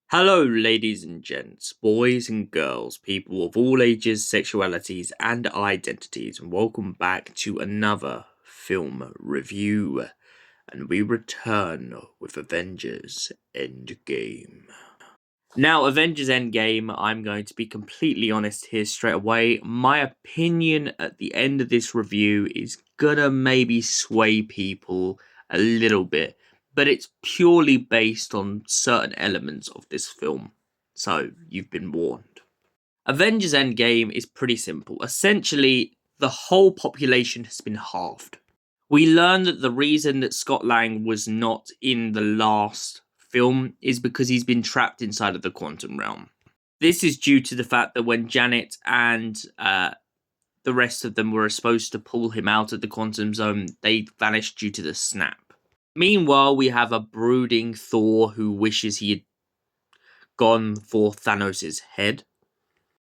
Hello, ladies and gents, boys and girls, people of all ages, sexualities, and identities, and welcome back to another film review. And we return with Avengers Endgame. Now, Avengers Endgame, I'm going to be completely honest here straight away. My opinion at the end of this review is gonna maybe sway people a little bit, but it's purely based on certain elements of this film. So, you've been warned. Avengers Endgame is pretty simple. Essentially, the whole population has been halved. We learn that the reason that Scott Lang was not in the last film is because he's been trapped inside of the quantum realm. This is due to the fact that when Janet and the rest of them were supposed to pull him out of the quantum zone, they vanished due to the snap. Meanwhile, we have a brooding Thor who wishes he had gone for Thanos' head.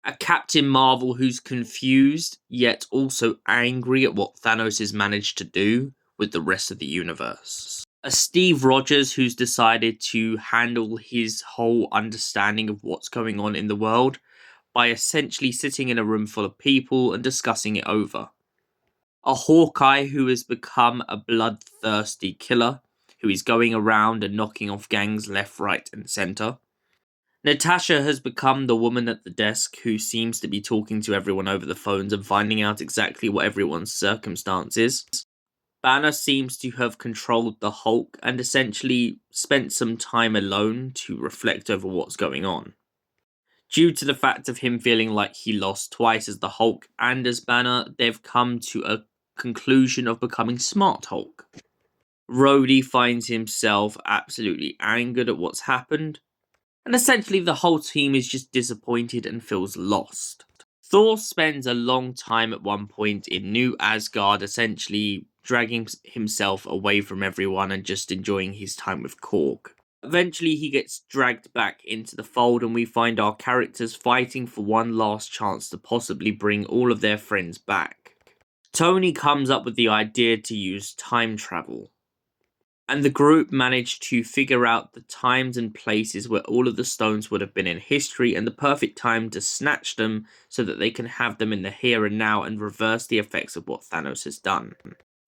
A Captain Marvel who's confused, yet also angry at what Thanos has managed to do with the rest of the universe. A Steve Rogers who's decided to handle his whole understanding of what's going on in the world by essentially sitting in a room full of people and discussing it over. A Hawkeye who has become a bloodthirsty killer, who is going around and knocking off gangs left, right, and centre. Natasha has become the woman at the desk who seems to be talking to everyone over the phones and finding out exactly what everyone's circumstance is. Banner seems to have controlled the Hulk and essentially spent some time alone to reflect over what's going on. Due to the fact of him feeling like he lost twice as the Hulk and as Banner, they've come to a conclusion of becoming Smart Hulk. Rhodey finds himself absolutely angered at what's happened, and essentially the whole team is just disappointed and feels lost. Thor spends a long time at one point in New Asgard, essentially dragging himself away from everyone and just enjoying his time with Korg. Eventually he gets dragged back into the fold and we find our characters fighting for one last chance to possibly bring all of their friends back. Tony comes up with the idea to use time travel, and the group managed to figure out the times and places where all of the stones would have been in history and the perfect time to snatch them so that they can have them in the here and now and reverse the effects of what Thanos has done.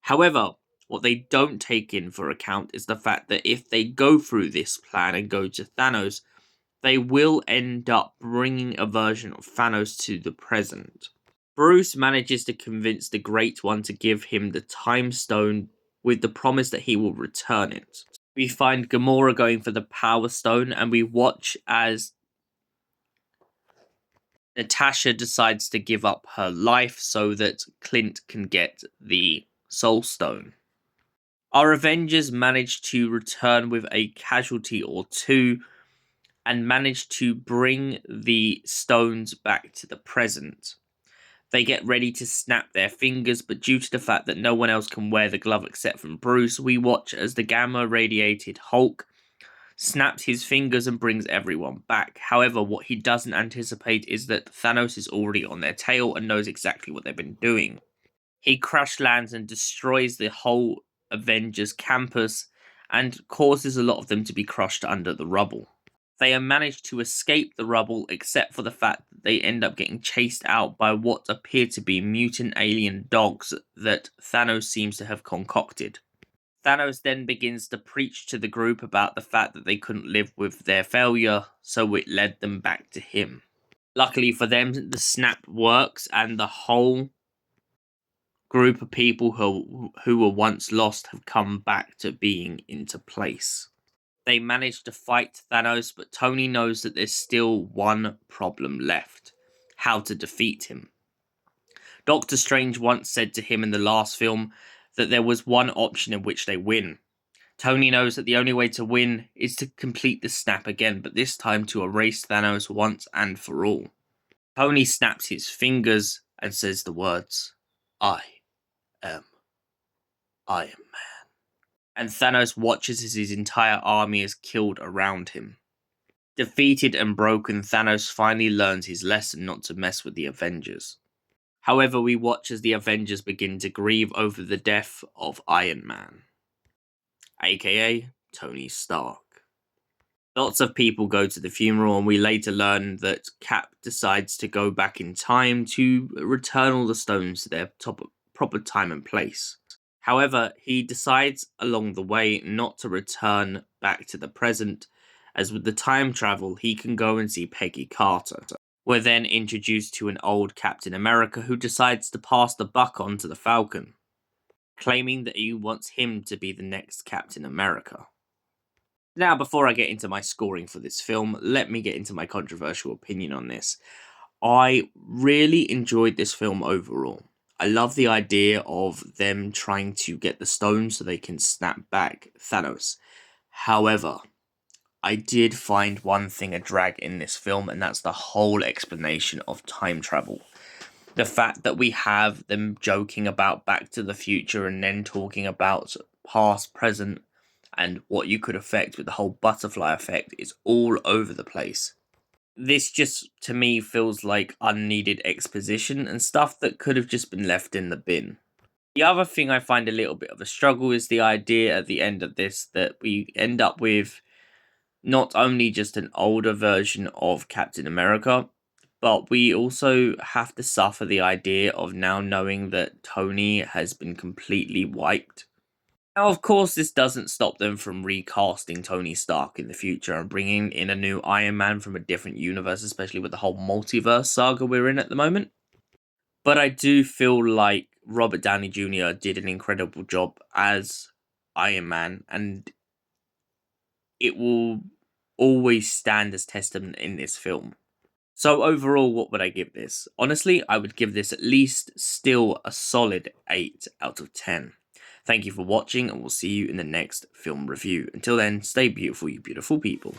However, what they don't take in for account is the fact that if they go through this plan and go to Thanos, they will end up bringing a version of Thanos to the present. Bruce manages to convince the Great One to give him the Time Stone with the promise that he will return it. We find Gamora going for the Power Stone, and we watch as Natasha decides to give up her life so that Clint can get the Soul Stone. Our Avengers manage to return with a casualty or two and manage to bring the stones back to the present. They get ready to snap their fingers, but due to the fact that no one else can wear the glove except from Bruce, we watch as the gamma-radiated Hulk snaps his fingers and brings everyone back. However, what he doesn't anticipate is that Thanos is already on their tail and knows exactly what they've been doing. He crash lands and destroys the whole Avengers campus and causes a lot of them to be crushed under the rubble. They have managed to escape the rubble except for the fact that they end up getting chased out by what appear to be mutant alien dogs that Thanos seems to have concocted. Thanos then begins to preach to the group about the fact that they couldn't live with their failure, so it led them back to him. Luckily for them, the snap works and the whole group of people who were once lost have come back to being into place. They manage to fight Thanos, but Tony knows that there's still one problem left: how to defeat him. Doctor Strange once said to him in the last film that there was one option in which they win. Tony knows that the only way to win is to complete the snap again, but this time to erase Thanos once and for all. Tony snaps his fingers and says the words, "I am Iron Man." and Thanos watches as his entire army is killed around him. Defeated and broken, Thanos finally learns his lesson not to mess with the Avengers. However, we watch as the Avengers begin to grieve over the death of Iron Man, aka Tony Stark. Lots of people go to the funeral, and we later learn that Cap decides to go back in time to return all the stones to their proper time and place. However, he decides along the way not to return back to the present, as with the time travel, he can go and see Peggy Carter. We're then introduced to an old Captain America who decides to pass the buck on to the Falcon, claiming that he wants him to be the next Captain America. Now, before I get into my scoring for this film, let me get into my controversial opinion on this. I really enjoyed this film overall. I love the idea of them trying to get the stone so they can snap back Thanos. However, I did find one thing a drag in this film, and that's the whole explanation of time travel. The fact that we have them joking about Back to the Future and then talking about past, present, and what you could affect with the whole butterfly effect is all over the place. This just, to me, feels like unneeded exposition and stuff that could have just been left in the bin. The other thing I find a little bit of a struggle is the idea at the end of this that we end up with not only just an older version of Captain America, but we also have to suffer the idea of now knowing that Tony has been completely wiped. Now, of course, this doesn't stop them from recasting Tony Stark in the future and bringing in a new Iron Man from a different universe, especially with the whole multiverse saga we're in at the moment. But I do feel like Robert Downey Jr. did an incredible job as Iron Man, and it will always stand as testament in this film. So overall, what would I give this? Honestly, I would give this at least still a solid 8 out of 10. Thank you for watching, and we'll see you in the next film review. Until then, stay beautiful, you beautiful people.